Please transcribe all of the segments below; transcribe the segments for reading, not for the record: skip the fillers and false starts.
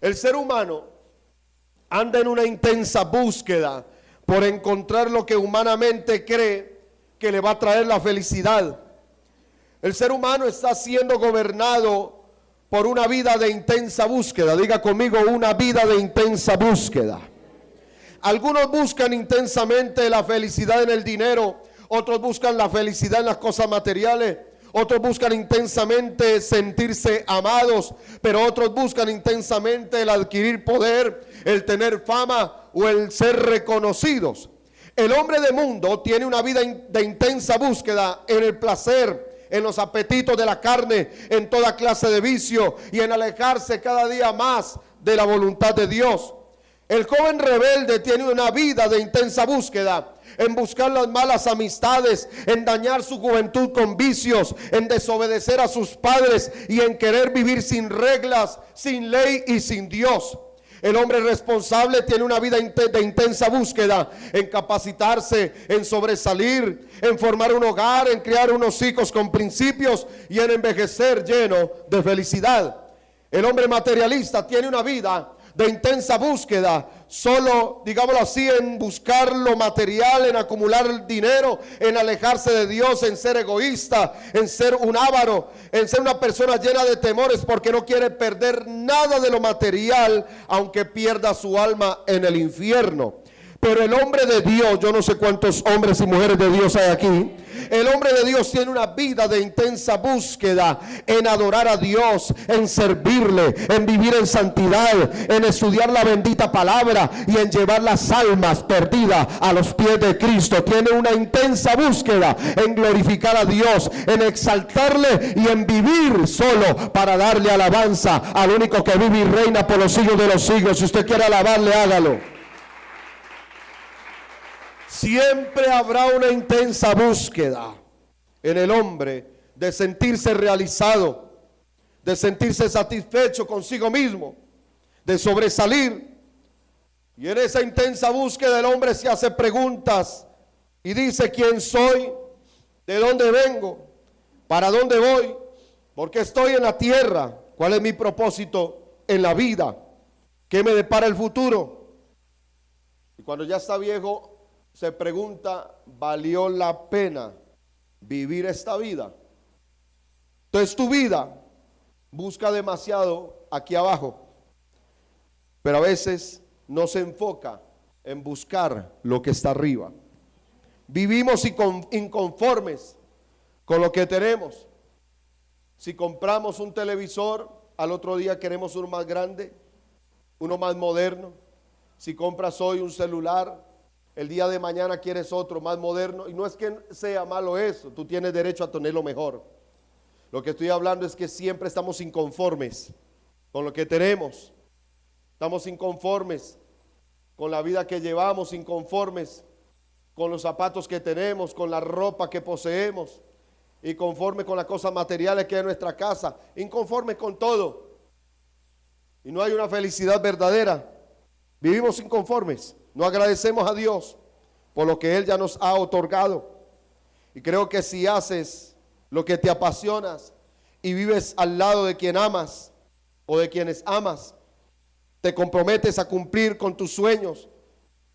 El ser humano anda en una intensa búsqueda por encontrar lo que humanamente cree que le va a traer la felicidad. El ser humano está siendo gobernado por una vida de intensa búsqueda. Diga conmigo, una vida de intensa búsqueda. Algunos buscan intensamente la felicidad en el dinero, otros buscan la felicidad en las cosas materiales, otros buscan intensamente sentirse amados, pero otros buscan intensamente el adquirir poder, el tener fama o el ser reconocidos. El hombre de mundo tiene una vida de intensa búsqueda en el placer, en los apetitos de la carne, en toda clase de vicio y en alejarse cada día más de la voluntad de Dios. El joven rebelde tiene una vida de intensa búsqueda en buscar las malas amistades, en dañar su juventud con vicios, en desobedecer a sus padres y en querer vivir sin reglas, sin ley y sin Dios. El hombre responsable tiene una vida de intensa búsqueda en capacitarse, en sobresalir, en formar un hogar, en criar unos hijos con principios y en envejecer lleno de felicidad. El hombre materialista tiene una vida de intensa búsqueda, solo, digámoslo así, en buscar lo material, en acumular dinero, en alejarse de Dios, en ser egoísta, en ser un avaro, en ser una persona llena de temores porque no quiere perder nada de lo material, aunque pierda su alma en el infierno. Pero el hombre de Dios, yo no sé cuántos hombres y mujeres de Dios hay aquí, el hombre de Dios tiene una vida de intensa búsqueda en adorar a Dios, en servirle, en vivir en santidad, en estudiar la bendita palabra y en llevar las almas perdidas a los pies de Cristo. Tiene una intensa búsqueda en glorificar a Dios, en exaltarle y en vivir solo para darle alabanza al único que vive y reina por los siglos de los siglos. Si usted quiere alabarle, hágalo. Siempre habrá una intensa búsqueda en el hombre de sentirse realizado, de sentirse satisfecho consigo mismo, de sobresalir. Y en esa intensa búsqueda el hombre se hace preguntas y dice: ¿quién soy? ¿De dónde vengo? ¿Para dónde voy? ¿Por qué estoy en la tierra? ¿Cuál es mi propósito en la vida? ¿Qué me depara el futuro? Y cuando ya está viejo, se pregunta: ¿valió la pena vivir esta vida? Entonces tu vida busca demasiado aquí abajo, pero a veces no se enfoca en buscar lo que está arriba. Vivimos inconformes con lo que tenemos. Si compramos un televisor, al otro día queremos uno más grande, uno más moderno. Si compras hoy un celular, el día de mañana quieres otro más moderno. Y no es que sea malo eso, tú tienes derecho a tenerlo mejor. Lo que estoy hablando es que siempre estamos inconformes con lo que tenemos. Estamos inconformes con la vida que llevamos, inconformes con los zapatos que tenemos, con la ropa que poseemos, inconformes con las cosas materiales que hay en nuestra casa, inconformes con todo. Y no hay una felicidad verdadera. Vivimos inconformes. No agradecemos a Dios por lo que Él ya nos ha otorgado. Y creo que si haces lo que te apasionas y vives al lado de quien amas o de quienes amas, te comprometes a cumplir con tus sueños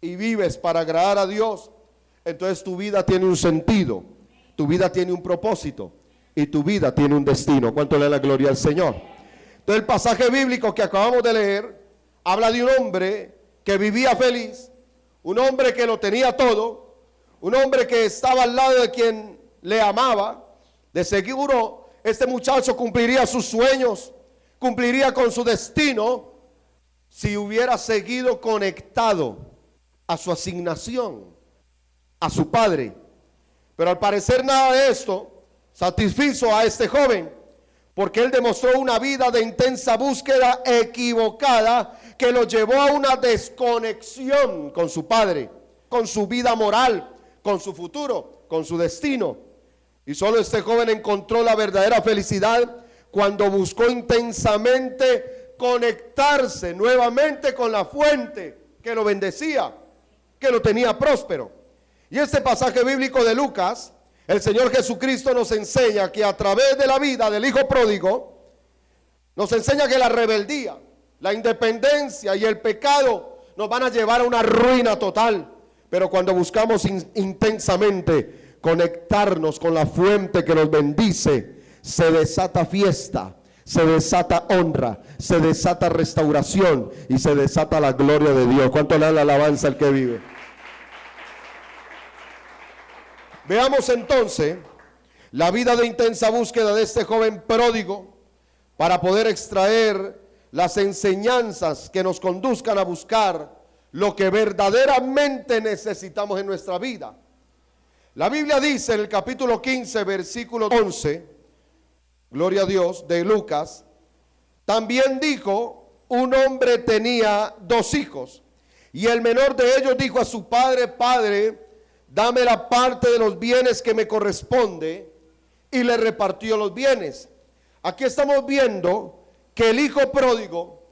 y vives para agradar a Dios, entonces tu vida tiene un sentido, tu vida tiene un propósito y tu vida tiene un destino. ¿Cuánto le da la gloria al Señor? Entonces el pasaje bíblico que acabamos de leer habla de un hombre que vivía feliz, un hombre que lo tenía todo, un hombre que estaba al lado de quien le amaba. De seguro este muchacho cumpliría sus sueños, cumpliría con su destino si hubiera seguido conectado a su asignación, a su padre. Pero al parecer nada de esto satisfizo a este joven, porque él demostró una vida de intensa búsqueda equivocada que lo llevó a una desconexión con su padre, con su vida moral, con su futuro, con su destino. Y solo este joven encontró la verdadera felicidad cuando buscó intensamente conectarse nuevamente con la fuente que lo bendecía, que lo tenía próspero. Y este pasaje bíblico de Lucas, el Señor Jesucristo nos enseña que a través de la vida del hijo pródigo, nos enseña que la rebeldía, la independencia y el pecado nos van a llevar a una ruina total. Pero cuando buscamos intensamente conectarnos con la fuente que nos bendice, se desata fiesta, se desata honra, se desata restauración y se desata la gloria de Dios. ¿Cuánto le da la alabanza al que vive? Veamos entonces la vida de intensa búsqueda de este joven pródigo para poder extraer las enseñanzas que nos conduzcan a buscar lo que verdaderamente necesitamos en nuestra vida. La Biblia dice en el capítulo 15, versículo 11, gloria a Dios, de Lucas, también dijo, un hombre tenía 2 hijos, y el menor de ellos dijo a su padre, Padre, dame la parte de los bienes que me corresponde, y le repartió los bienes. Aquí estamos viendo que el hijo pródigo,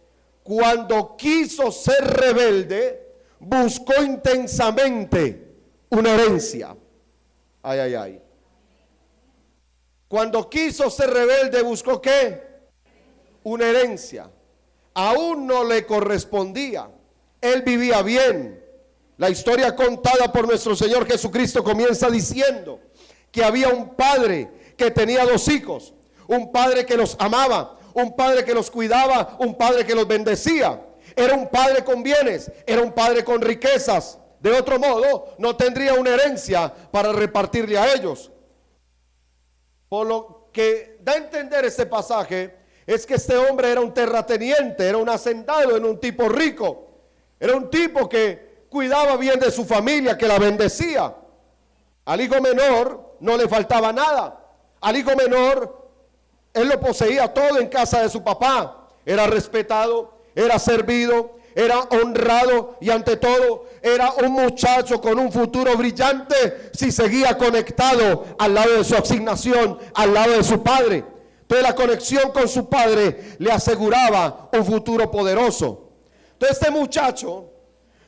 cuando quiso ser rebelde, buscó intensamente una herencia. Ay, ay, ay. Cuando quiso ser rebelde, buscó ¿qué? Una herencia. Aún no le correspondía. Él vivía bien. La historia contada por nuestro Señor Jesucristo comienza diciendo que había un padre que tenía 2 hijos. Un padre que los amaba, un padre que los cuidaba, un padre que los bendecía. Era un padre con bienes, era un padre con riquezas. De otro modo, no tendría una herencia para repartirle a ellos. Por lo que da a entender este pasaje, es que este hombre era un terrateniente, era un hacendado, era un tipo rico. Era un tipo que cuidaba bien de su familia, que la bendecía. Al hijo menor no le faltaba nada. Al hijo menor, él lo poseía todo en casa de su papá. Era respetado, era servido, era honrado y ante todo era un muchacho con un futuro brillante si seguía conectado al lado de su asignación, al lado de su padre. Entonces la conexión con su padre le aseguraba un futuro poderoso. Entonces este muchacho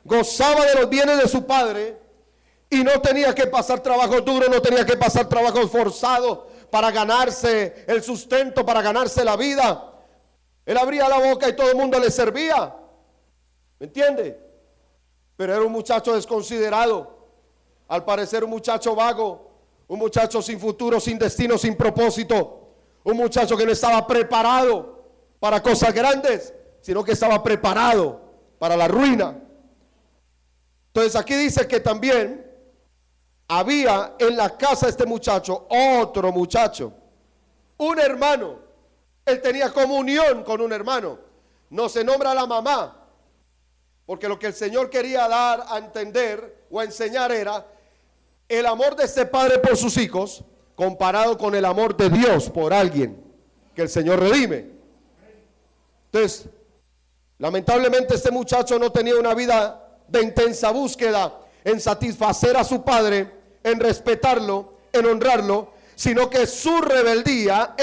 gozaba de los bienes de su padre y no tenía que pasar trabajo duro, no tenía que pasar trabajo forzado para ganarse el sustento, para ganarse la vida. Él abría la boca y todo el mundo le servía. ¿Me entiende? Pero era un muchacho desconsiderado. Al parecer un muchacho vago, un muchacho sin futuro, sin destino, sin propósito. Un muchacho que no estaba preparado para cosas grandes, sino que estaba preparado para la ruina. Entonces aquí dice que también había en la casa de este muchacho otro muchacho, un hermano. Él tenía comunión con un hermano. No se nombra a la mamá, porque lo que el Señor quería dar a entender o a enseñar era el amor de este padre por sus hijos comparado con el amor de Dios por alguien que el Señor redime. Entonces, lamentablemente este muchacho no tenía una vida de intensa búsqueda en satisfacer a su padre, en respetarlo, en honrarlo, sino que en su rebeldía,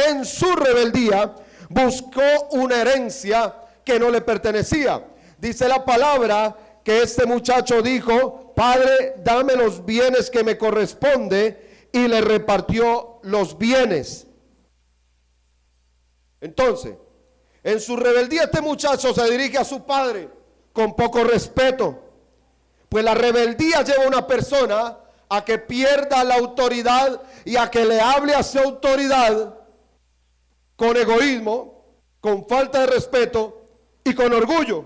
buscó una herencia que no le pertenecía. Dice la palabra que este muchacho dijo, Padre, dame los bienes que me corresponde, y le repartió los bienes. Entonces, en su rebeldía este muchacho se dirige a su padre con poco respeto, pues la rebeldía lleva a una persona a que pierda la autoridad y a que le hable a su autoridad con egoísmo, con falta de respeto y con orgullo.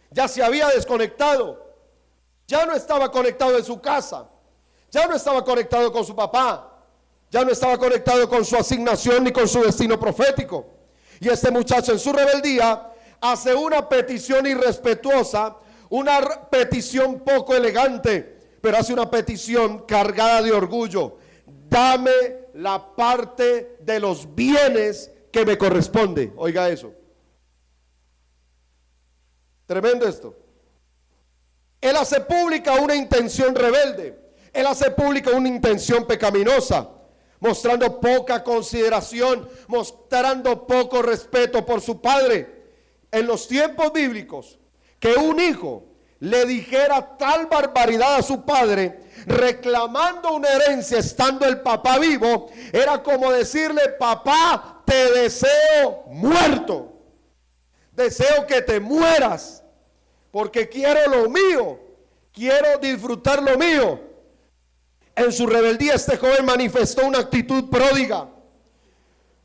Ya se había desconectado, ya no estaba conectado en su casa, ya no estaba conectado con su papá, ya no estaba conectado con su asignación ni con su destino profético. Y este muchacho en su rebeldía hace una petición irrespetuosa, una petición poco elegante, pero hace una petición cargada de orgullo. Dame la parte de los bienes que me corresponde. Oiga eso. Tremendo esto. Él hace pública una intención rebelde. Él hace pública una intención pecaminosa, mostrando poca consideración, mostrando poco respeto por su padre. En los tiempos bíblicos, que un hijo le dijera tal barbaridad a su padre, reclamando una herencia estando el papá vivo, era como decirle, papá, te deseo muerto. deseo que te mueras, porque quiero lo mío, quiero disfrutar lo mío. En su rebeldía este joven manifestó una actitud pródiga,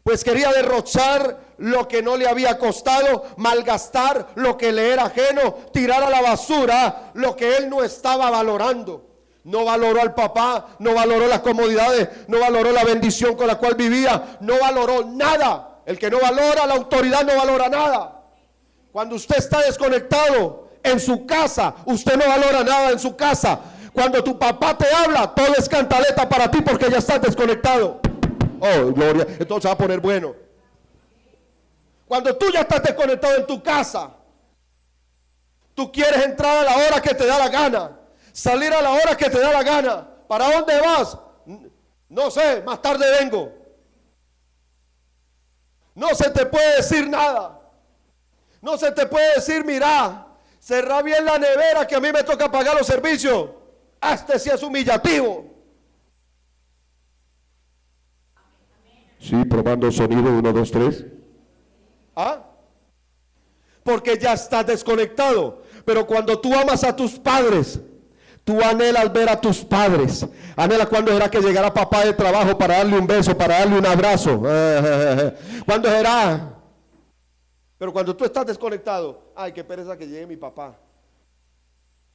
pues quería derrochar lo que no le había costado, malgastar lo que le era ajeno, tirar a la basura lo que él no estaba valorando. No valoró al papá, no valoró las comodidades, no valoró la bendición con la cual vivía, no valoró nada. El que no valora la autoridad no valora nada. Cuando usted está desconectado en su casa, usted no valora nada en su casa. Cuando tu papá te habla, todo es cantaleta para ti porque ya estás desconectado. Oh, gloria, entonces se va a poner bueno. Cuando tú ya estás desconectado en tu casa, tú quieres entrar a la hora que te da la gana, salir a la hora que te da la gana. ¿Para dónde vas? No sé, más tarde vengo. No se te puede decir nada. No se te puede decir, mira, cerrá bien la nevera que a mí me toca pagar los servicios. Este sí es humillativo. Sí, probando sonido, 1, 2, 3. ¿Ah? Porque ya estás desconectado. Pero cuando tú amas a tus padres, tú anhelas ver a tus padres. Anhelas cuando será que llegara papá de trabajo para darle un beso, para darle un abrazo. ¿Cuándo será? Pero cuando tú estás desconectado, ay, qué pereza que llegue mi papá.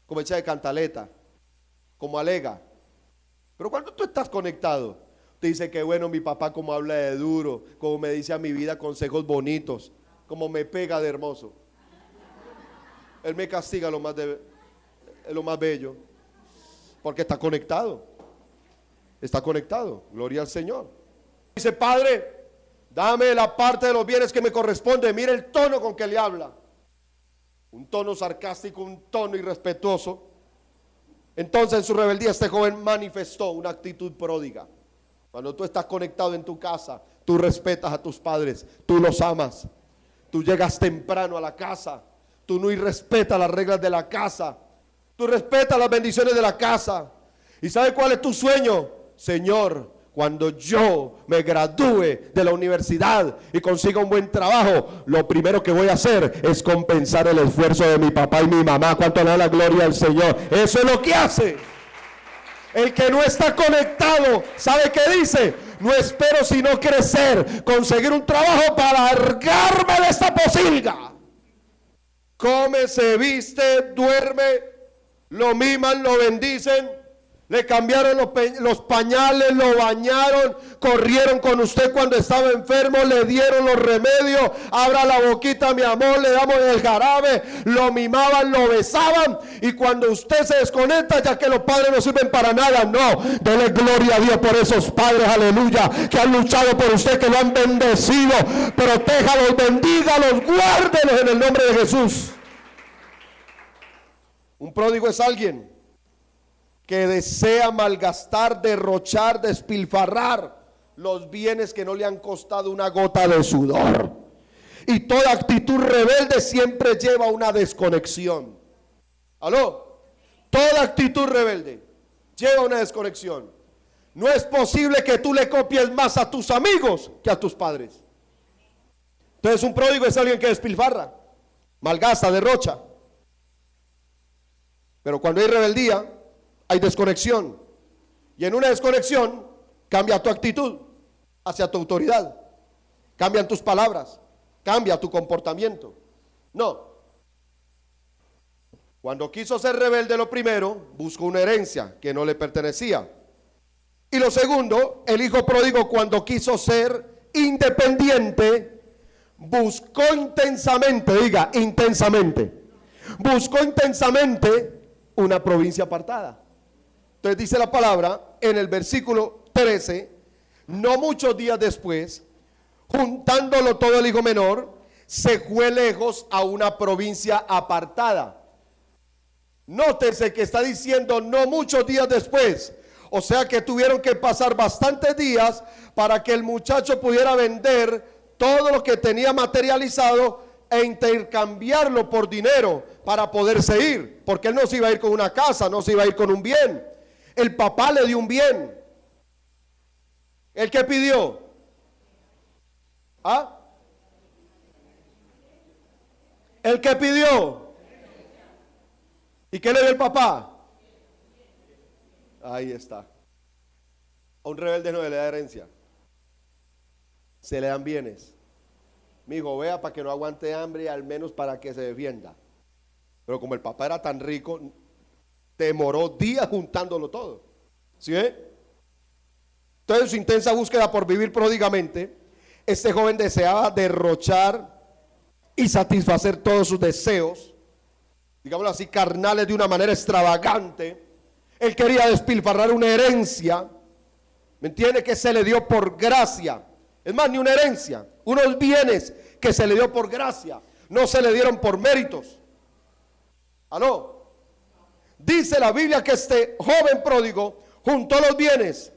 Como echa de cantaleta, como alega. Pero cuando tú estás conectado, te dice que bueno mi papá como habla de duro, como me dice a mi vida consejos bonitos, como me pega de hermoso. Él me castiga lo más bello, porque está conectado. Está conectado, gloria al Señor. Dice, Padre, dame la parte de los bienes que me corresponde. Mire el tono con que le habla. Un tono sarcástico, un tono irrespetuoso. Entonces en su rebeldía este joven manifestó una actitud pródiga. Cuando tú estás conectado en tu casa, tú respetas a tus padres, tú los amas. Tú llegas temprano a la casa, tú no irrespetas las reglas de la casa, tú respetas las bendiciones de la casa. ¿Y sabes cuál es tu sueño? Señor, cuando yo me gradúe de la universidad y consiga un buen trabajo, lo primero que voy a hacer es compensar el esfuerzo de mi papá y mi mamá. ¿Cuánto le da la gloria al Señor? Eso es lo que hace. El que no está conectado, ¿sabe qué dice? No espero sino crecer, conseguir un trabajo para largarme de esta posilga. Come, se viste, duerme, lo miman, lo bendicen, le cambiaron los pañales, lo bañaron, corrieron con usted cuando estaba enfermo, le dieron los remedios, abra la boquita mi amor, le damos el jarabe, lo mimaban, lo besaban, y cuando usted se desconecta, ya que los padres no sirven para nada, no, dele gloria a Dios por esos padres, aleluya, que han luchado por usted, que lo han bendecido, protéjalos, bendígalos, guárdelos en el nombre de Jesús. Un pródigo es alguien que desea malgastar, derrochar, despilfarrar los bienes que no le han costado una gota de sudor. Y toda actitud rebelde siempre lleva a una desconexión. ¿Aló? Toda actitud rebelde lleva a una desconexión. No es posible que tú le copies más a tus amigos que a tus padres. Entonces un pródigo es alguien que despilfarra, malgasta, derrocha. Pero cuando hay rebeldía, hay desconexión, y en una desconexión cambia tu actitud hacia tu autoridad, cambian tus palabras, cambia tu comportamiento. No, cuando quiso ser rebelde, lo primero, buscó una herencia que no le pertenecía, y lo segundo, el hijo pródigo, cuando quiso ser independiente, buscó intensamente, diga intensamente, buscó intensamente una provincia apartada. Entonces dice la palabra en el versículo 13, no muchos días después, juntándolo todo el hijo menor, se fue lejos a una provincia apartada. Nótese que está diciendo no muchos días después, o sea que tuvieron que pasar bastantes días para que el muchacho pudiera vender todo lo que tenía materializado e intercambiarlo por dinero para poderse ir, porque él no se iba a ir con una casa, no se iba a ir con un bien. El papá le dio un bien. ¿El que pidió? ¿Ah? El que pidió. ¿Y qué le dio el papá? Ahí está. A un rebelde no le da herencia, se le dan bienes. Mi hijo, vea, para que no aguante hambre y al menos para que se defienda. Pero como el papá era tan rico, demoró días juntándolo todo. ¿Sí ve? Entonces, en su intensa búsqueda por vivir pródigamente, este joven deseaba derrochar y satisfacer todos sus deseos, digámoslo así, carnales, de una manera extravagante. Él quería despilfarrar una herencia, ¿me entiende? Que se le dio por gracia. Es más, ni una herencia, unos bienes que se le dio por gracia, no se le dieron por méritos. ¿Aló? Dice la Biblia que este joven pródigo juntó los bienes.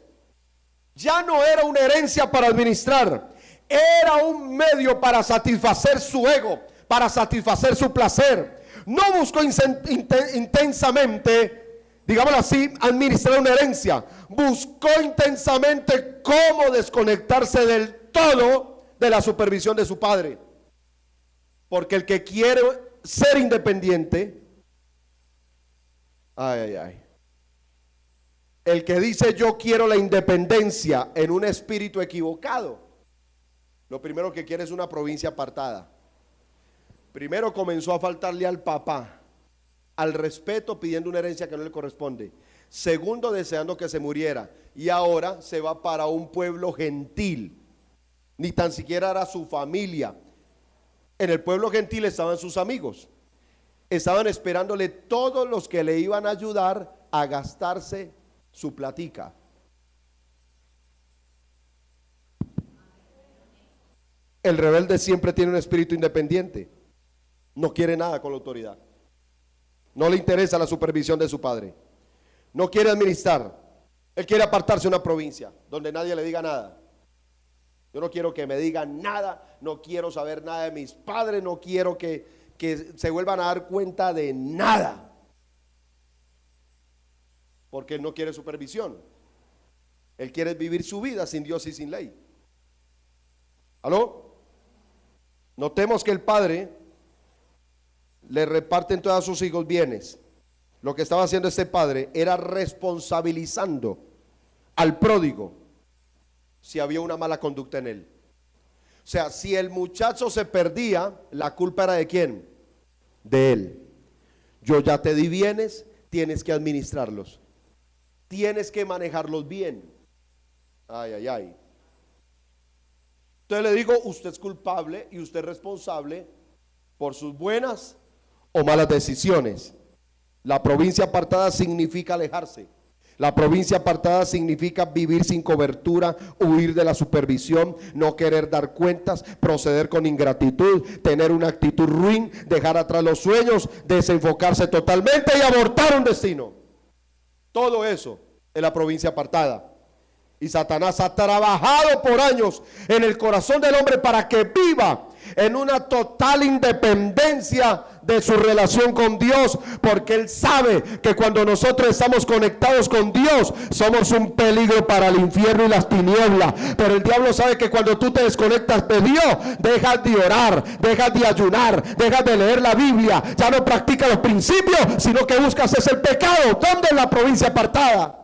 Ya no era una herencia para administrar, era un medio para satisfacer su ego, para satisfacer su placer. No buscó intensamente, digámoslo así, administrar una herencia. Buscó intensamente cómo desconectarse del todo de la supervisión de su padre. Porque el que quiere ser independiente, el que dice yo quiero la independencia en un espíritu equivocado, lo primero que quiere es una provincia apartada. Primero comenzó a faltarle al papá, al respeto, pidiendo una herencia que no le corresponde. Segundo, deseando que se muriera. Y ahora se va para un pueblo gentil. Ni tan siquiera era su familia. En el pueblo gentil estaban sus amigos. Estaban esperándole todos los que le iban a ayudar a gastarse su platica. El rebelde siempre tiene un espíritu independiente. No quiere nada con la autoridad. No le interesa la supervisión de su padre. No quiere administrar. Él quiere apartarse de una provincia donde nadie le diga nada. Yo no quiero que me digan nada. No quiero saber nada de mis padres. No quiero que se vuelvan a dar cuenta de nada. Porque él no quiere supervisión. Él quiere vivir su vida sin Dios y sin ley. ¿Aló? Notemos que el padre le reparte en todos sus hijos bienes. Lo que estaba haciendo este padre era responsabilizando al pródigo si había una mala conducta en él. O sea, si el muchacho se perdía, la culpa era ¿de quién? De él. Yo ya te di bienes, tienes que administrarlos. Tienes que manejarlos bien. Entonces le digo, usted es culpable y usted es responsable por sus buenas o malas decisiones. La provincia apartada significa alejarse. La provincia apartada significa vivir sin cobertura, huir de la supervisión, no querer dar cuentas, proceder con ingratitud, tener una actitud ruin, dejar atrás los sueños, desenfocarse totalmente y abortar un destino. Todo eso es la provincia apartada. Y Satanás ha trabajado por años en el corazón del hombre para que viva en una total independencia de su relación con Dios, porque él sabe que cuando nosotros estamos conectados con Dios somos un peligro para el infierno y las tinieblas. Pero el diablo sabe que cuando tú te desconectas de Dios, dejas de orar, dejas de ayunar, dejas de leer la Biblia, ya no practicas los principios, sino que buscas ese pecado. ¿Dónde es la provincia apartada?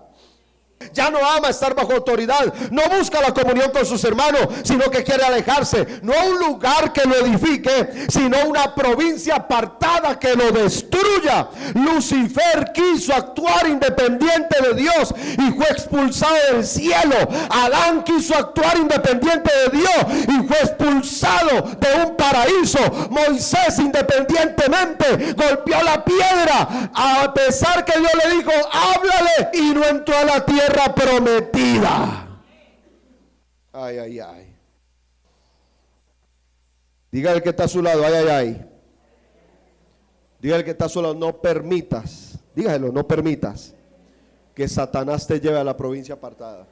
Ya no ama estar bajo autoridad, no busca la comunión con sus hermanos, sino que quiere alejarse. No un lugar que lo edifique, sino una provincia apartada que lo destruya. Lucifer quiso actuar independiente de Dios y fue expulsado del cielo. Adán quiso actuar independiente de Dios y fue expulsado de un paraíso. Moisés independientemente golpeó la piedra, a pesar que Dios le dijo háblale, y no entró a la tierra prometida. Diga el que está a su lado, Diga el que está a su lado, no permitas, dígalo, no permitas que Satanás te lleve a la provincia apartada.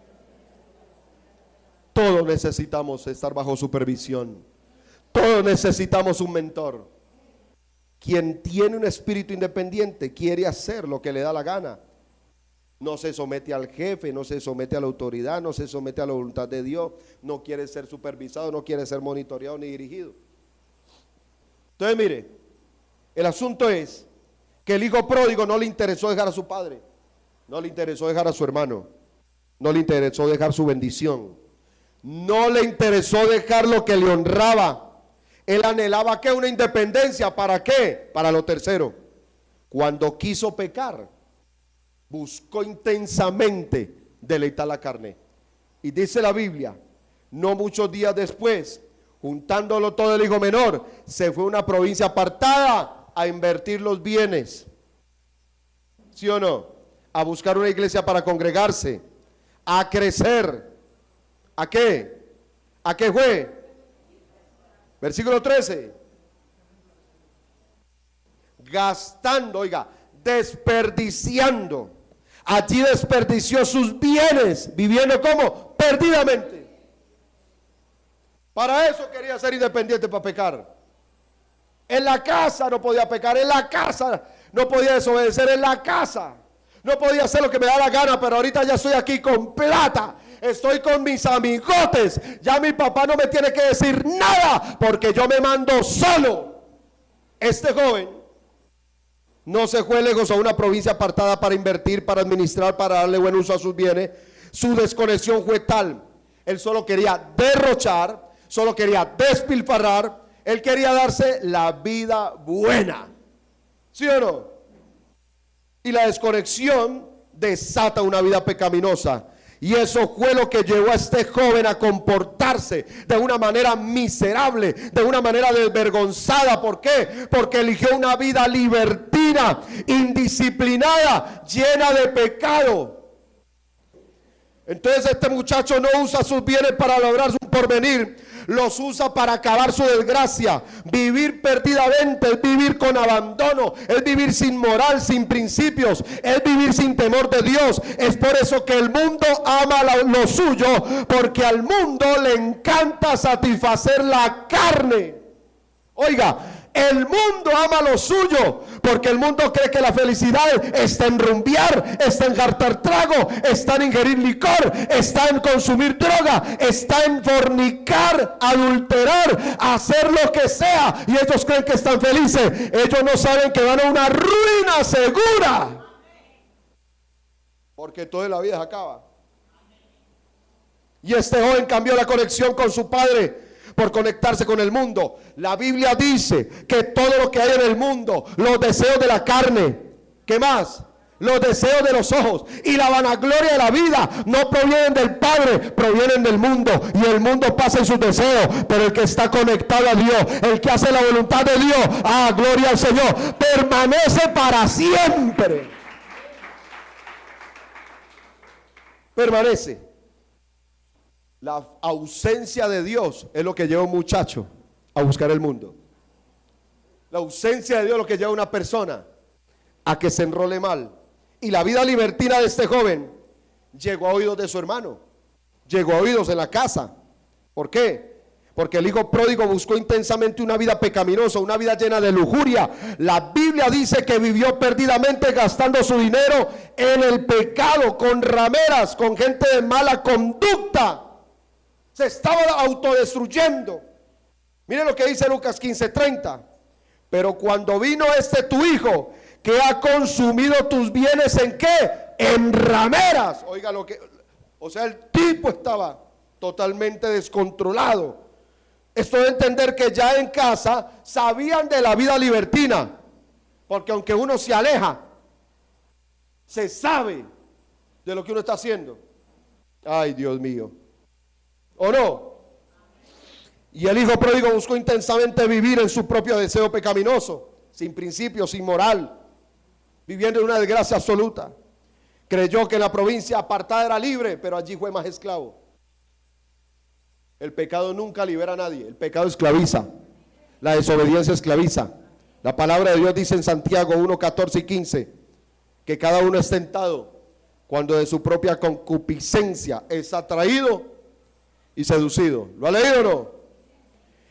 Todos necesitamos estar bajo supervisión. Todos necesitamos un mentor. Quien tiene un espíritu independiente quiere hacer lo que le da la gana. No se somete al jefe, no se somete a la autoridad, no se somete a la voluntad de Dios, no quiere ser supervisado, no quiere ser monitoreado ni dirigido. Entonces mire, El asunto es que el hijo pródigo no le interesó dejar a su padre, no le interesó dejar a su hermano, no le interesó dejar su bendición, no le interesó dejar lo que le honraba. Él anhelaba ¿qué? Una independencia. ¿Para qué? Para lo tercero. Cuando quiso pecar, buscó intensamente deleitar la carne. Y dice la Biblia, no muchos días después, juntándolo todo el hijo menor, se fue a una provincia apartada a invertir los bienes. ¿Sí o no? A buscar una iglesia para congregarse, a crecer. ¿A qué? ¿A qué fue? Versículo 13. Gastando, oiga, desperdiciando. Allí desperdició sus bienes, viviendo como perdidamente. Para eso quería ser independiente, para pecar. En la casa no podía pecar, en la casa no podía desobedecer, en la casa no podía hacer lo que me da la gana, pero ahorita ya estoy aquí con plata, estoy con mis amigotes, ya mi papá no me tiene que decir nada, porque yo me mando solo. Este joven no se fue lejos a una provincia apartada para invertir, para administrar, para darle buen uso a sus bienes. Su desconexión fue tal, él solo quería derrochar, solo quería despilfarrar, él quería darse la vida buena. ¿Sí o no? Y la desconexión desata una vida pecaminosa. Y eso fue lo que llevó a este joven a comportarse de una manera miserable, de una manera desvergonzada. ¿Por qué? Porque eligió una vida libertina, indisciplinada, llena de pecado. Entonces este muchacho no usa sus bienes para lograr su porvenir, los usa para acabar su desgracia. Vivir perdidamente es vivir con abandono, es vivir sin moral, sin principios, es vivir sin temor de Dios. Es por eso que el mundo ama lo suyo, porque al mundo le encanta satisfacer la carne. Oiga, el mundo ama lo suyo, porque el mundo cree que la felicidad está en rumbear, está en jartar trago, está en ingerir licor, está en consumir droga, está en fornicar, adulterar, hacer lo que sea. Y ellos creen que están felices. Ellos no saben que van a una ruina segura, porque toda la vida se acaba. Y este joven cambió la conexión con su padre por conectarse con el mundo. La Biblia dice que todo lo que hay en el mundo, los deseos de la carne, ¿qué más? Los deseos de los ojos y la vanagloria de la vida no provienen del Padre, provienen del mundo. Y el mundo pasa en sus deseos, pero el que está conectado a Dios, el que hace la voluntad de Dios, gloria al Señor, permanece para siempre. Permanece. La ausencia de Dios es lo que lleva a un muchacho a buscar el mundo. La ausencia de Dios es lo que lleva a una persona a que se enrole mal. Y la vida libertina de este joven llegó a oídos de su hermano, llegó a oídos en la casa. ¿Por qué? Porque el hijo pródigo buscó intensamente una vida pecaminosa, una vida llena de lujuria. La Biblia dice que vivió perdidamente gastando su dinero en el pecado, con rameras, con gente de mala conducta. Se estaba autodestruyendo. Mire lo que dice Lucas 15:30. Pero cuando vino tu hijo, que ha consumido tus bienes, ¿en qué? En rameras. Oiga lo que, o sea, el tipo estaba totalmente descontrolado. Esto de entender que ya en casa sabían de la vida libertina, porque aunque uno se aleja, se sabe de lo que uno está haciendo. Ay, Dios mío. ¿O no? Y el hijo pródigo buscó intensamente vivir en su propio deseo pecaminoso, sin principios, sin moral, viviendo en una desgracia absoluta. Creyó que en la provincia apartada era libre, pero allí fue más esclavo. El pecado nunca libera a nadie, el pecado esclaviza, la desobediencia esclaviza. La palabra de Dios dice en Santiago 1:14 y 15 que cada uno es tentado cuando de su propia concupiscencia es atraído y seducido. ¿Lo ha leído o no?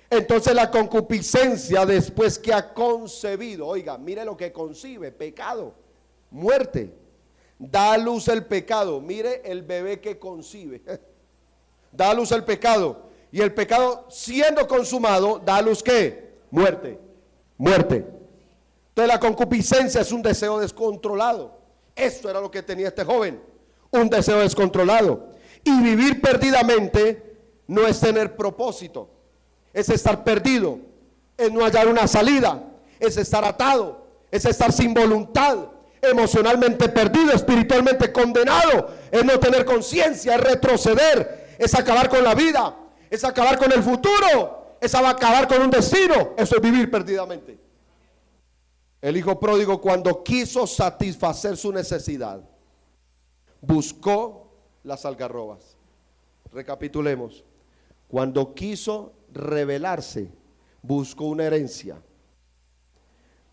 Entonces la concupiscencia, después que ha concebido, oiga, mire lo que concibe: pecado, muerte, da a luz el pecado. Mire el bebé que concibe, da a luz el pecado, y el pecado siendo consumado da a luz ¿qué? Muerte, muerte. Entonces la concupiscencia es un deseo descontrolado. Esto era lo que tenía este joven, un deseo descontrolado. Y vivir perdidamente no es tener propósito, es estar perdido, es no hallar una salida, es estar atado, es estar sin voluntad, emocionalmente perdido, espiritualmente condenado, es no tener conciencia, es retroceder, es acabar con la vida, es acabar con el futuro, es acabar con un destino. Eso es vivir perdidamente. El hijo pródigo, cuando quiso satisfacer su necesidad, buscó las algarrobas. Recapitulemos. Cuando quiso rebelarse, buscó una herencia.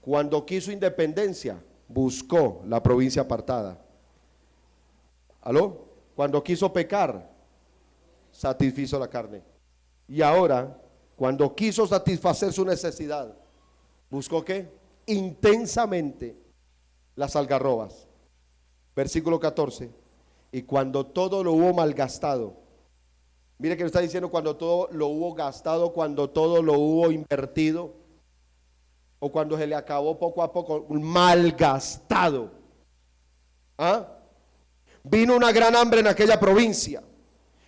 Cuando quiso independencia, buscó la provincia apartada. ¿Aló? Cuando quiso pecar, satisfizo la carne. Y ahora, cuando quiso satisfacer su necesidad, ¿buscó qué? Intensamente las algarrobas. Versículo 14. Y cuando todo lo hubo malgastado, mire que está diciendo cuando todo lo hubo gastado, cuando todo lo hubo invertido, o cuando se le acabó poco a poco, malgastado. ¿Ah? Vino una gran hambre en aquella provincia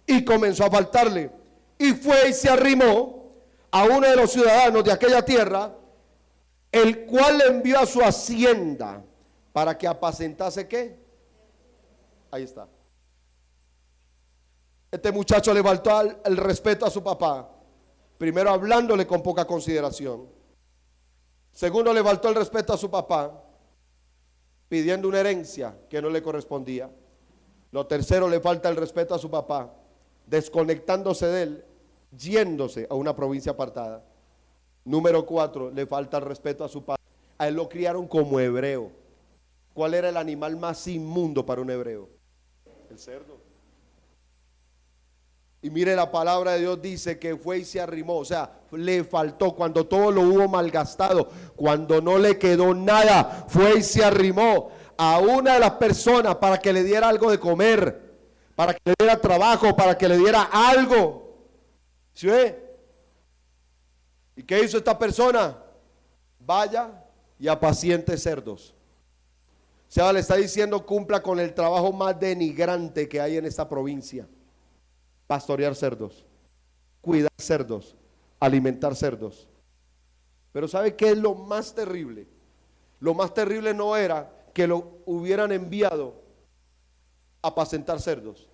y comenzó a faltarle. Y fue y se arrimó a uno de los ciudadanos de aquella tierra, el cual le envió a su hacienda para que apacentase ¿qué? Ahí está. Este muchacho le faltó el respeto a su papá. Primero hablándole con poca consideración. Segundo, le faltó el respeto a su papá, pidiendo una herencia que no le correspondía. Lo tercero, le falta el respeto a su papá, desconectándose de él, yéndose a una provincia apartada. Número 4, le falta el respeto a su padre. A él lo criaron como hebreo. ¿Cuál era el animal más inmundo para un hebreo? El cerdo. Y mire, la palabra de Dios dice que fue y se arrimó, o sea, le faltó, cuando todo lo hubo malgastado, cuando no le quedó nada, fue y se arrimó a una de las personas para que le diera algo de comer, para que le diera trabajo, para que le diera algo. ¿Sí ve? ¿Y qué hizo esta persona? Vaya y apaciente cerdos. O sea, le está diciendo, cumpla con el trabajo más denigrante que hay en esta provincia. Pastorear cerdos, cuidar cerdos, alimentar cerdos. Pero ¿sabe qué es lo más terrible? Lo más terrible no era que lo hubieran enviado a apacentar cerdos.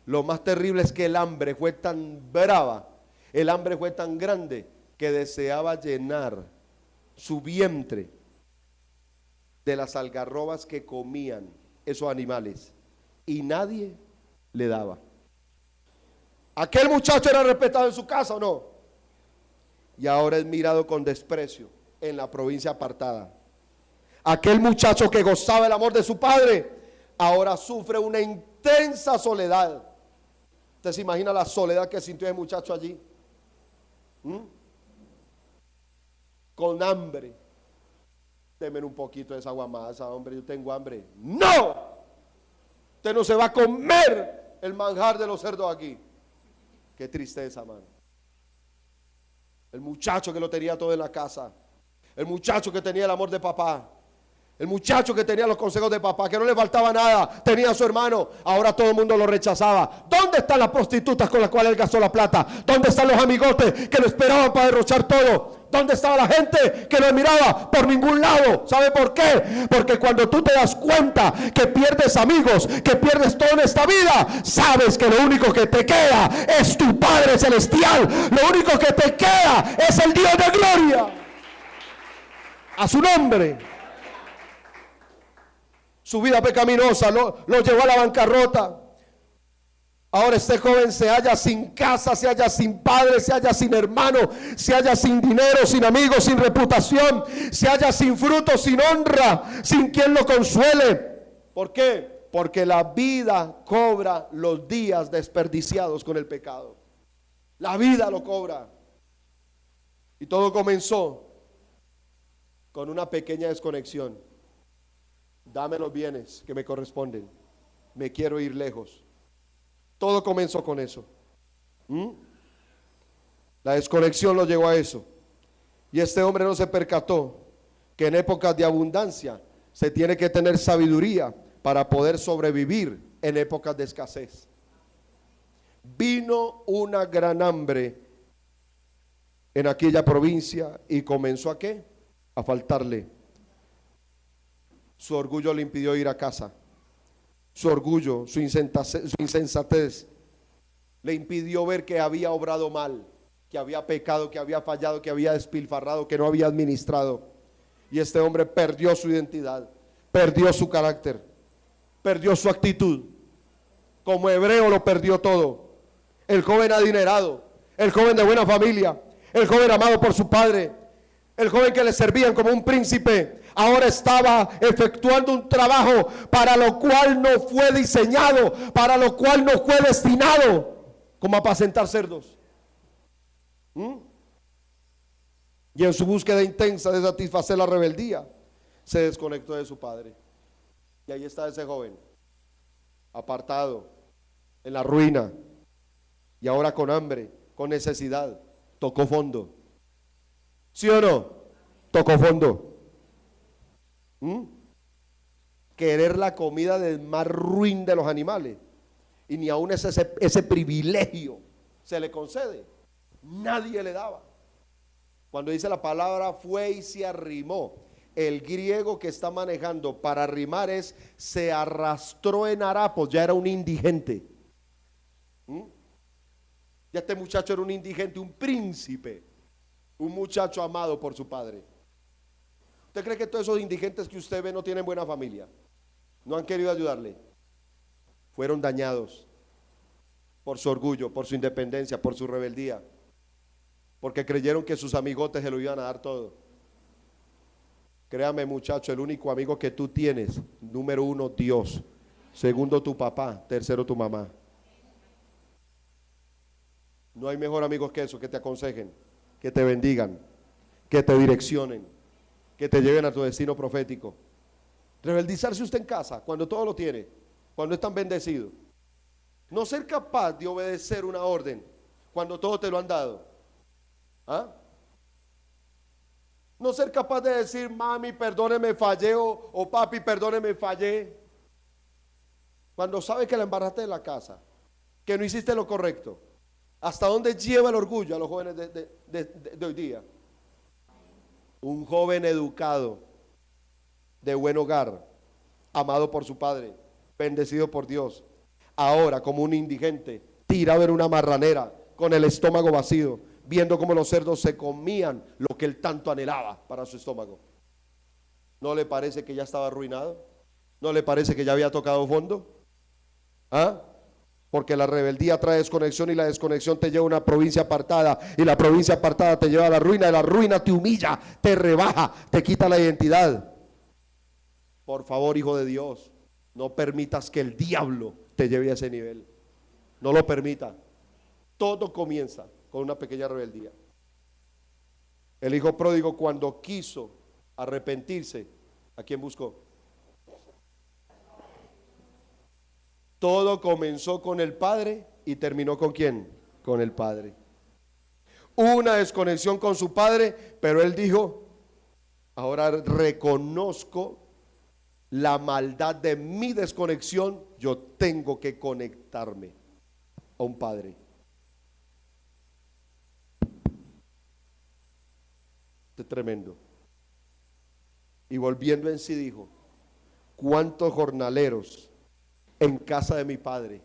Lo más terrible es que el hambre fue tan brava, el hambre fue tan grande, que deseaba llenar su vientre de las algarrobas que comían esos animales, y nadie le daba. ¿Aquel muchacho era respetado en su casa o no? Y ahora es mirado con desprecio en la provincia apartada. Aquel muchacho que gozaba el amor de su padre, ahora sufre una intensa soledad. ¿Usted se imagina la soledad que sintió ese muchacho allí? Con hambre. Deme un poquito de esa guamasa, hombre, yo tengo hambre. ¡No! Usted no se va a comer el manjar de los cerdos aquí. Qué tristeza, mano. El muchacho que lo tenía todo en la casa, el muchacho que tenía el amor de papá, el muchacho que tenía los consejos de papá, que no le faltaba nada, tenía a su hermano, ahora todo el mundo lo rechazaba. ¿Dónde están las prostitutas con las cuales él gastó la plata? ¿Dónde están los amigotes que lo esperaban para derrochar todo? ¿Dónde estaba la gente que lo miraba? Por ningún lado. ¿Sabe por qué? Porque cuando tú te das cuenta que pierdes amigos, que pierdes todo en esta vida, sabes que lo único que te queda es tu Padre Celestial. Lo único que te queda es el Dios de gloria. A su nombre. Su vida pecaminosa lo llevó a la bancarrota. Ahora este joven se halla sin casa, se halla sin padre, se halla sin hermano, se halla sin dinero, sin amigos, sin reputación, se halla sin fruto, sin honra, sin quien lo consuele. ¿Por qué? Porque la vida cobra los días desperdiciados con el pecado. La vida lo cobra. Y todo comenzó con una pequeña desconexión. Dame los bienes que me corresponden. Me quiero ir lejos. Todo comenzó con eso. La desconexión lo llevó a eso. Y este hombre no se percató que en épocas de abundancia se tiene que tener sabiduría para poder sobrevivir en épocas de escasez. Vino una gran hambre en aquella provincia y comenzó ¿a qué? A faltarle. Su orgullo le impidió ir a casa. Su orgullo, su insensatez le impidió ver que había obrado mal, que había pecado, que había fallado, que había despilfarrado, que no había administrado. Y este hombre perdió su identidad, perdió su carácter, perdió su actitud. Como hebreo lo perdió todo. El joven adinerado, el joven de buena familia, el joven amado por su padre, el joven que le servían como un príncipe, ahora estaba efectuando un trabajo para lo cual no fue diseñado, para lo cual no fue destinado, como apacentar cerdos. Y en su búsqueda intensa de satisfacer la rebeldía, se desconectó de su padre. Y ahí está ese joven, apartado, en la ruina, y ahora con hambre, con necesidad, tocó fondo. ¿Sí o no? Tocó fondo. Querer la comida del más ruin de los animales, y ni aún ese privilegio se le concede. Nadie le daba. Cuando dice la palabra fue y se arrimó, el griego que está manejando para arrimar es se arrastró en harapos, ya era un indigente. Ya este muchacho era un indigente, un príncipe, un muchacho amado por su padre. ¿Usted cree que todos esos indigentes que usted ve no tienen buena familia? ¿No han querido ayudarle? Fueron dañados por su orgullo, por su independencia, por su rebeldía, porque creyeron que sus amigotes se lo iban a dar todo. Créame, muchacho, el único amigo que tú tienes, número uno, Dios. Segundo, tu papá. Tercero, tu mamá. No hay mejor amigos que eso, que te aconsejen, que te bendigan, que te direccionen, que te lleven a tu destino profético. Rebeldizarse usted en casa, cuando todo lo tiene, cuando es tan bendecido. No ser capaz de obedecer una orden, cuando todo te lo han dado. ¿Ah? No ser capaz de decir, mami, perdóneme, fallé, o papi, perdóneme, fallé. Cuando sabes que la embarraste en la casa, que no hiciste lo correcto. ¿Hasta dónde lleva el orgullo a los jóvenes de hoy día? Un joven educado, de buen hogar, amado por su padre, bendecido por Dios, ahora como un indigente, tirado en una marranera, con el estómago vacío, viendo cómo los cerdos se comían lo que él tanto anhelaba para su estómago. ¿No le parece que ya estaba arruinado? ¿No le parece que ya había tocado fondo? ¿Ah? Porque la rebeldía trae desconexión, y la desconexión te lleva a una provincia apartada, y la provincia apartada te lleva a la ruina, y la ruina te humilla, te rebaja, te quita la identidad. Por favor, hijo de Dios, no permitas que el diablo te lleve a ese nivel. No lo permita. Todo comienza con una pequeña rebeldía. El hijo pródigo, cuando quiso arrepentirse, ¿a quién buscó? Todo comenzó con el padre y terminó ¿con quién? Con el padre. Hubo una desconexión con su padre, pero él dijo, ahora reconozco la maldad de mi desconexión, yo tengo que conectarme a un padre. Esto es tremendo. Y volviendo en sí dijo, ¿cuántos jornaleros en casa de mi padre?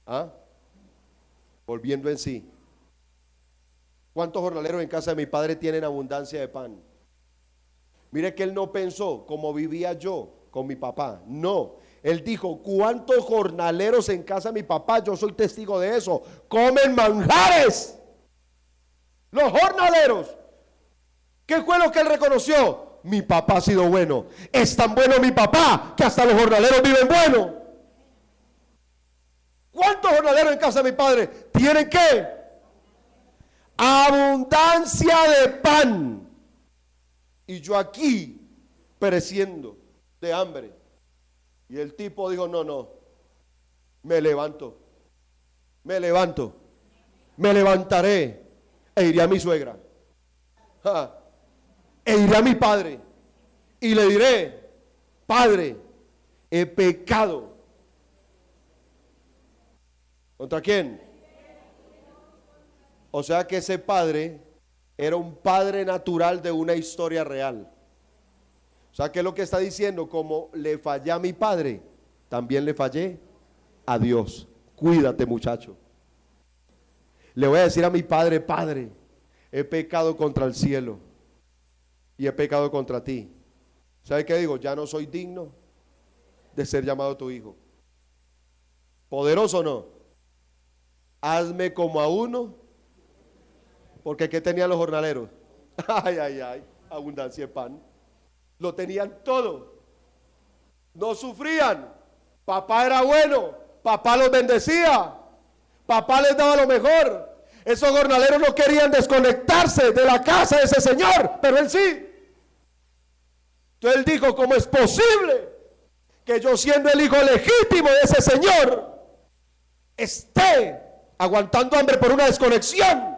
¿Ah? Volviendo en sí, ¿cuántos jornaleros en casa de mi padre tienen abundancia de pan? Mire que él no pensó como vivía yo con mi papá. No, él dijo, ¿cuántos jornaleros en casa de mi papá? Yo soy testigo de eso. Comen manjares. Los jornaleros. ¿Qué fue lo que él reconoció? Mi papá ha sido bueno. Es tan bueno mi papá que hasta los jornaleros viven bueno. ¿Cuántos jornaleros en casa de mi padre tienen qué? Abundancia de pan. Y yo aquí pereciendo de hambre. Y el tipo dijo, no, me levanto, me levantaré e iré a mi suegra. E iré a mi padre y le diré: Padre, he pecado. ¿Contra quién? O sea que ese padre era un padre natural de una historia real. O sea que lo que está diciendo, como le fallé a mi padre, también le fallé a Dios. Cuídate, muchacho. Le voy a decir a mi padre: Padre, he pecado contra el cielo y he pecado contra ti. ¿Sabe qué digo? Ya no soy digno de ser llamado tu hijo. ¿Poderoso o no? Hazme como a uno. Porque ¿qué tenían los jornaleros? Ay, ay, ay, abundancia de pan. Lo tenían todo. No sufrían. Papá era bueno. Papá los bendecía. Papá les daba lo mejor. Esos jornaleros no querían desconectarse de la casa de ese señor, pero él sí. Entonces él dijo: ¿cómo es posible que yo, siendo el hijo legítimo de ese señor, esté aguantando hambre por una desconexión?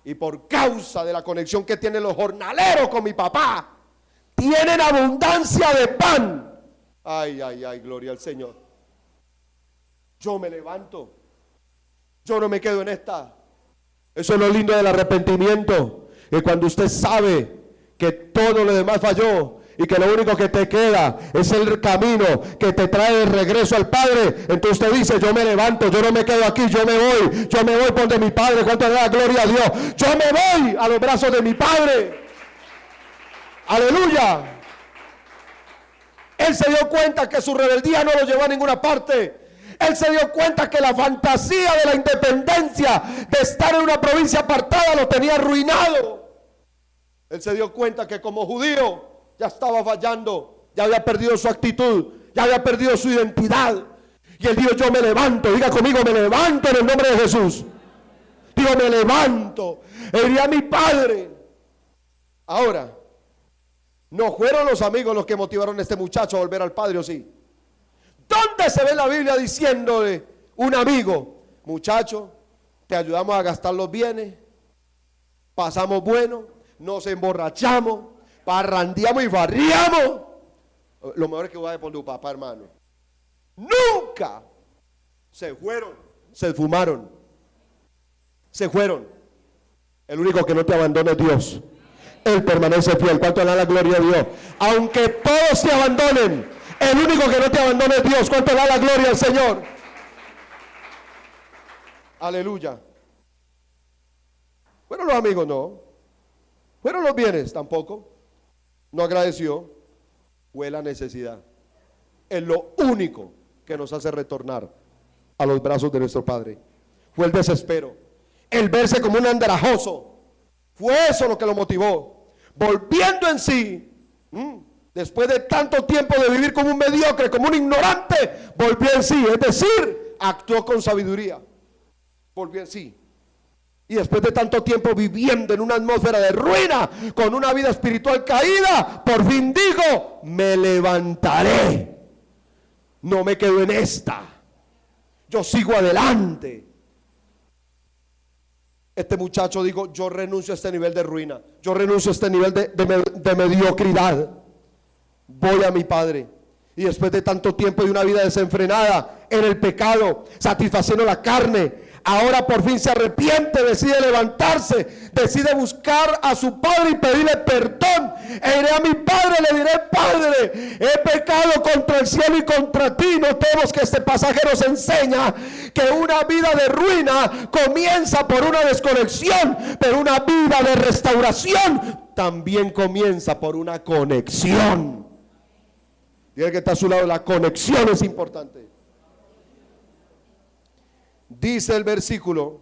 Y por causa de la conexión que tienen los jornaleros con mi papá, tienen abundancia de pan. Ay, ay, ay, gloria al Señor. Yo me levanto. Yo no me quedo en esta. Eso es lo lindo del arrepentimiento, que cuando usted sabe que todo lo demás falló y que lo único que te queda es el camino que te trae de regreso al Padre, entonces usted dice: yo me levanto, yo no me quedo aquí, yo me voy por donde mi Padre. ¿Cuánto le da gloria a Dios? Yo me voy a los brazos de mi Padre. Aleluya. Él se dio cuenta que su rebeldía no lo llevó a ninguna parte. Él se dio cuenta que la fantasía de la independencia, de estar en una provincia apartada, lo tenía arruinado. Él se dio cuenta que como judío ya estaba fallando, ya había perdido su actitud, ya había perdido su identidad. Y él dijo: yo me levanto. Diga conmigo: me levanto en el nombre de Jesús. Digo: me levanto, e iré a mi Padre. Ahora, no fueron los amigos los que motivaron a este muchacho a volver al Padre, ¿o sí? ¿Dónde se ve en la Biblia diciéndole un amigo: muchacho, te ayudamos a gastar los bienes, pasamos bueno, nos emborrachamos, parrandeamos y farriamos? Lo mejor es que voy a poner tu papá, hermano. Nunca se fueron, se fumaron, se fueron. El único que no te abandona es Dios. Él permanece fiel. ¿Cuánto le da la gloria a Dios? Aunque todos te abandonen, el único que no te abandona es Dios. ¿Cuánto le da la gloria al Señor? Aleluya. Fueron los amigos, no. Fueron los bienes, tampoco. No agradeció. Fue la necesidad. Es lo único que nos hace retornar a los brazos de nuestro Padre. Fue el desespero, el verse como un andrajoso. Fue eso lo que lo motivó. Volviendo en sí, después de tanto tiempo de vivir como un mediocre, como un ignorante, volvió en sí. Es decir, actuó con sabiduría. Volvió en sí. Y después de tanto tiempo viviendo en una atmósfera de ruina, con una vida espiritual caída, por fin dijo: me levantaré. No me quedo en esta. Yo sigo adelante. Este muchacho dijo: yo renuncio a este nivel de ruina. Yo renuncio a este nivel de mediocridad. Voy a mi Padre. Y después de tanto tiempo y una vida desenfrenada en el pecado, satisfaciendo la carne, ahora por fin se arrepiente, decide levantarse, decide buscar a su Padre y pedirle perdón. E iré a mi Padre, le diré: Padre, he pecado contra el cielo y contra ti. Notemos que este pasaje nos enseña que una vida de ruina comienza por una desconexión, pero una vida de restauración también comienza por una conexión. Diga que está a su lado: la conexión es importante. Dice el versículo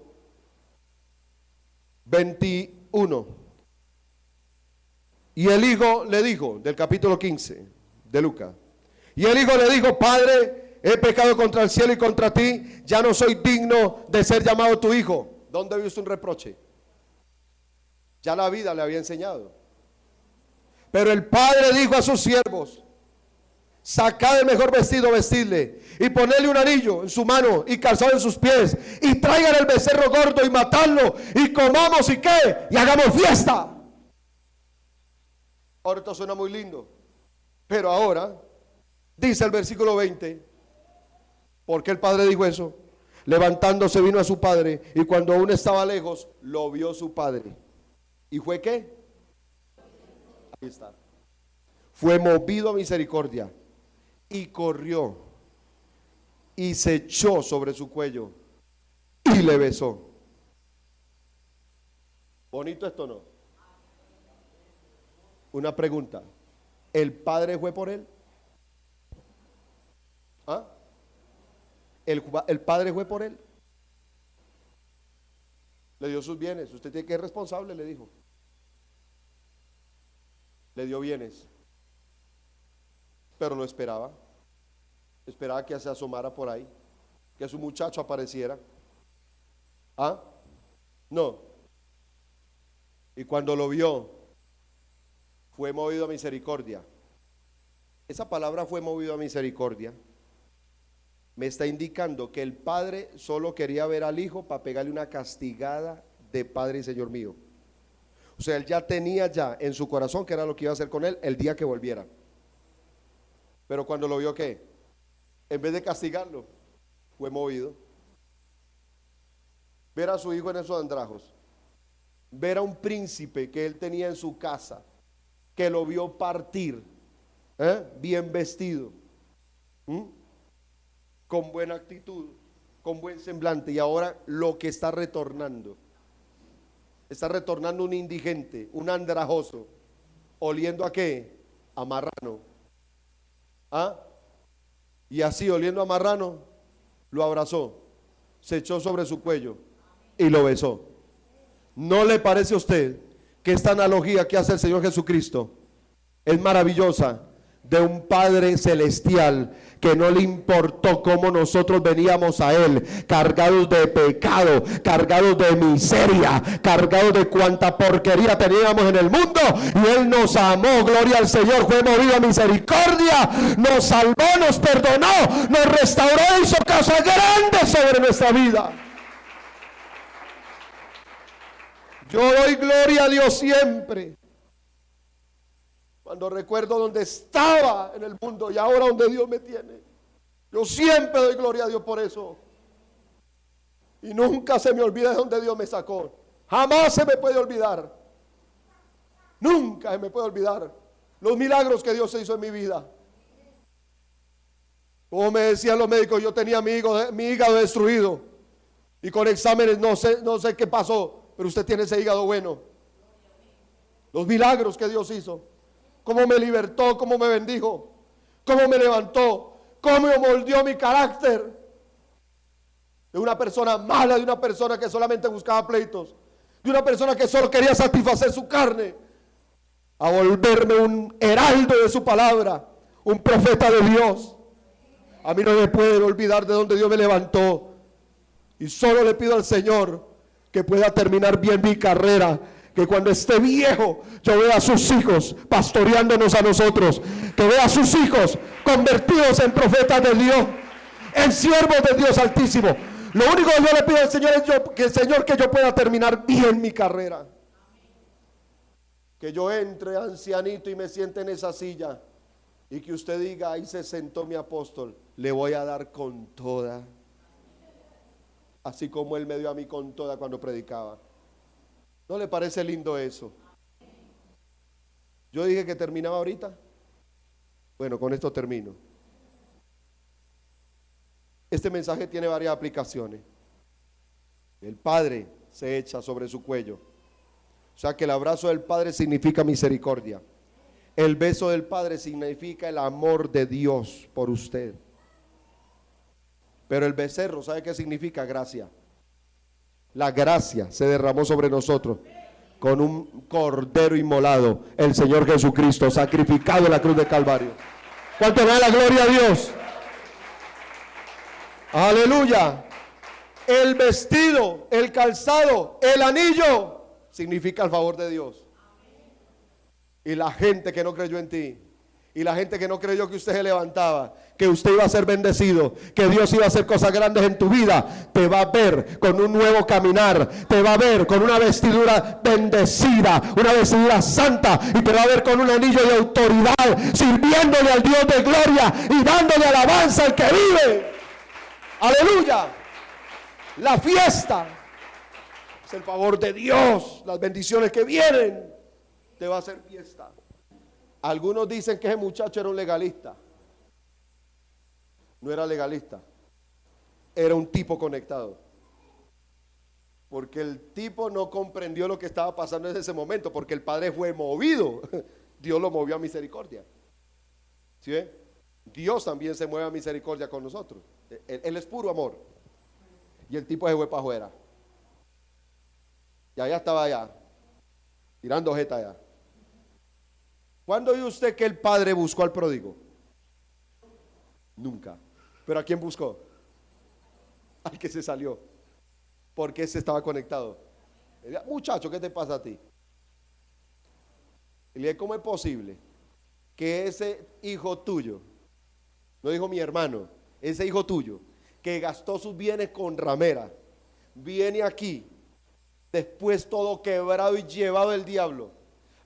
21. Y el hijo le dijo, del capítulo 15 de Lucas, y el hijo le dijo: Padre, he pecado contra el cielo y contra ti, ya no soy digno de ser llamado tu hijo. ¿Dónde vio usted un reproche? Ya la vida le había enseñado. Pero el padre dijo a sus siervos: sacad el mejor vestido, vestidle, y ponedle un anillo en su mano y calzado en sus pies, y traigan el becerro gordo y matadlo, y comamos y qué, y hagamos fiesta. Ahorita suena muy lindo, pero ahora dice el versículo 20, ¿por qué el padre dijo eso? Levantándose vino a su padre, y cuando aún estaba lejos, lo vio su padre. ¿Y fue qué? Ahí está. Fue movido a misericordia, y corrió, y se echó sobre su cuello, y le besó. ¿Bonito esto o no? Una pregunta, ¿el padre fue por él? ¿Ah? ¿El padre fue por él? Le dio sus bienes, usted tiene que ser responsable, le dijo. Le dio bienes, pero lo esperaba. Esperaba que se asomara por ahí, que su muchacho apareciera. ¿Ah? No. Y cuando lo vio, fue movido a misericordia. Esa palabra fue movido a misericordia me está indicando que el padre solo quería ver al hijo para pegarle una castigada de padre y señor mío. O sea, él ya tenía ya en su corazón que era lo que iba a hacer con él el día que volviera. Pero cuando lo vio, ¿qué? En vez de castigarlo, fue movido. Ver a su hijo en esos andrajos, ver a un príncipe que él tenía en su casa, que lo vio partir, bien vestido, con buena actitud, con buen semblante, y ahora lo que está retornando un indigente, un andrajoso, oliendo ¿a qué? A marrano. ¿Ah? Y así, oliendo a marrano, lo abrazó, se echó sobre su cuello y lo besó. ¿No le parece a usted que esta analogía que hace el Señor Jesucristo es maravillosa? De un Padre celestial que no le importó cómo nosotros veníamos a Él, cargados de pecado, cargados de miseria, cargados de cuanta porquería teníamos en el mundo, y Él nos amó, gloria al Señor, fue movido a misericordia, nos salvó, nos perdonó, nos restauró, hizo cosas grandes sobre nuestra vida. Yo doy gloria a Dios siempre cuando recuerdo donde estaba en el mundo y ahora donde Dios me tiene. Yo siempre doy gloria a Dios por eso. Y nunca se me olvida de donde Dios me sacó. Jamás se me puede olvidar. Nunca se me puede olvidar los milagros que Dios hizo en mi vida. Como me decían los médicos, yo tenía mi hígado destruido. Y con exámenes no sé qué pasó, pero usted tiene ese hígado bueno. Los milagros que Dios hizo. Cómo me libertó, cómo me bendijo, cómo me levantó, cómo moldeó mi carácter. De una persona mala, de una persona que solamente buscaba pleitos, de una persona que solo quería satisfacer su carne, a volverme un heraldo de su palabra, un profeta de Dios. A mí no me pueden olvidar de donde Dios me levantó. Y solo le pido al Señor que pueda terminar bien mi carrera. Que cuando esté viejo yo vea a sus hijos pastoreándonos a nosotros, que vea a sus hijos convertidos en profetas de Dios, en siervos de Dios Altísimo. Lo único que yo le pido al Señor es que yo pueda terminar bien mi carrera, que yo entre ancianito y me siente en esa silla y que usted diga: ahí se sentó mi apóstol, le voy a dar con toda, así como él me dio a mí con toda cuando predicaba. ¿No le parece lindo eso? Yo dije que terminaba ahorita. Bueno, con esto termino. Este mensaje tiene varias aplicaciones. El Padre se echa sobre su cuello. O sea que el abrazo del Padre significa misericordia. El beso del Padre significa el amor de Dios por usted. Pero el becerro, ¿sabe qué significa? Gracia. La gracia se derramó sobre nosotros con un cordero inmolado, el Señor Jesucristo, sacrificado en la cruz de Calvario. ¿Cuánto da la gloria a Dios? Aleluya. El vestido, el calzado, el anillo significa el favor de Dios. Y la gente que no creyó en ti, Y la gente que no creyó que usted se levantaba, que usted iba a ser bendecido, que Dios iba a hacer cosas grandes en tu vida, te va a ver con un nuevo caminar, te va a ver con una vestidura bendecida, una vestidura santa, y te va a ver con un anillo de autoridad, sirviéndole al Dios de gloria y dándole alabanza al que vive. Aleluya. La fiesta es el favor de Dios, las bendiciones que vienen, te va a hacer fiesta. Algunos dicen que ese muchacho era un legalista. No era legalista, era un tipo conectado. Porque el tipo no comprendió lo que estaba pasando en ese momento, porque el padre fue movido. Dios lo movió a misericordia. ¿Sí ve? Dios también se mueve a misericordia con nosotros. Él es puro amor. Y el tipo se fue para afuera. Y allá estaba allá, tirando jeta allá. ¿Cuándo vio usted que el padre buscó al pródigo? Nunca. ¿Pero a quién buscó? Al que se salió. Porque ese estaba conectado. Le dije, muchacho, ¿qué te pasa a ti? Y le dije, ¿cómo es posible que ese hijo tuyo, no dijo mi hermano, ese hijo tuyo, que gastó sus bienes con ramera, viene aquí, después todo quebrado y llevado del diablo,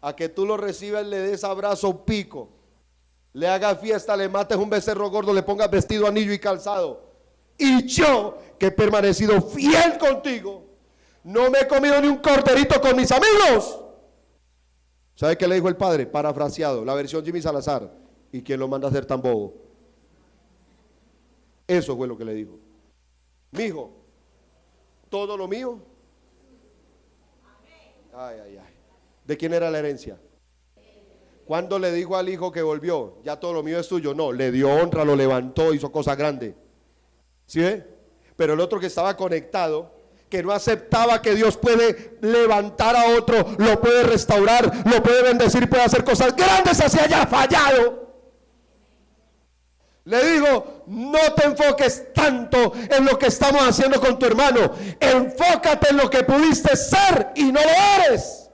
a que tú lo recibas, le des abrazo, pico, le hagas fiesta, le mates un becerro gordo, le pongas vestido, anillo y calzado? Y yo, que he permanecido fiel contigo, no me he comido ni un corderito con mis amigos. ¿Sabe qué le dijo el padre? Parafraseado, la versión Jimmy Salazar. ¿Y quién lo manda a ser tan bobo? Eso fue lo que le dijo. Mijo, todo lo mío. Ay, ay, ay. ¿De quién era la herencia? Cuando le dijo al hijo que volvió, ya todo lo mío es tuyo? No, le dio honra, lo levantó, hizo cosas grandes. ¿Sí ve? Pero el otro que estaba conectado, que no aceptaba que Dios puede levantar a otro, lo puede restaurar, lo puede bendecir, puede hacer cosas grandes, así haya fallado. Le digo, no te enfoques tanto en lo que estamos haciendo con tu hermano, enfócate en lo que pudiste ser y no lo eres.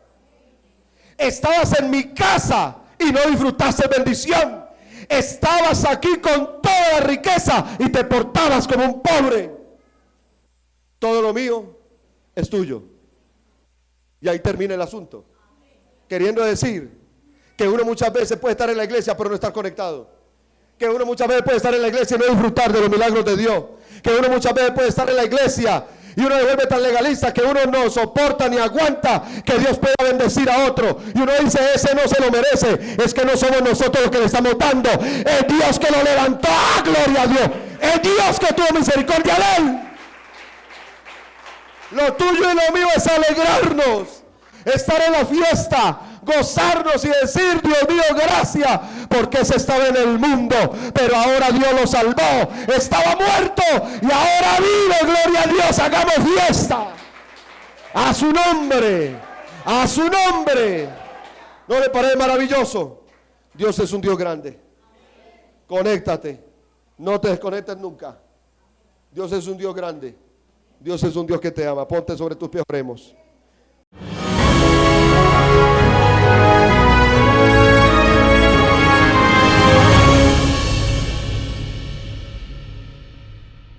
Estabas en mi casa y no disfrutaste bendición. Estabas aquí con toda la riqueza y te portabas como un pobre. Todo lo mío es tuyo. Y ahí termina el asunto. Queriendo decir que uno muchas veces puede estar en la iglesia pero no estar conectado. Que uno muchas veces puede estar en la iglesia y no disfrutar de los milagros de Dios. Que uno muchas veces puede estar en la iglesia y uno se vuelve tan legalista que uno no soporta ni aguanta que Dios pueda bendecir a otro. Y uno dice, ese no se lo merece. Es que no somos nosotros los que le estamos dando. Es Dios que lo levantó. ¡Ah, gloria a Dios! Es Dios que tuvo misericordia de él. Lo tuyo y lo mío es alegrarnos, estar en la fiesta, gozarnos y decir, Dios mío, gracias, porque ese estaba en el mundo, pero ahora Dios lo salvó. Estaba muerto y ahora vive, gloria a Dios. Hagamos fiesta a su nombre, a su nombre. ¿No le parece maravilloso? Dios es un Dios grande. Conéctate, no te desconectes nunca. Dios es un Dios grande. Dios es un Dios que te ama. Ponte sobre tus pies, oremos.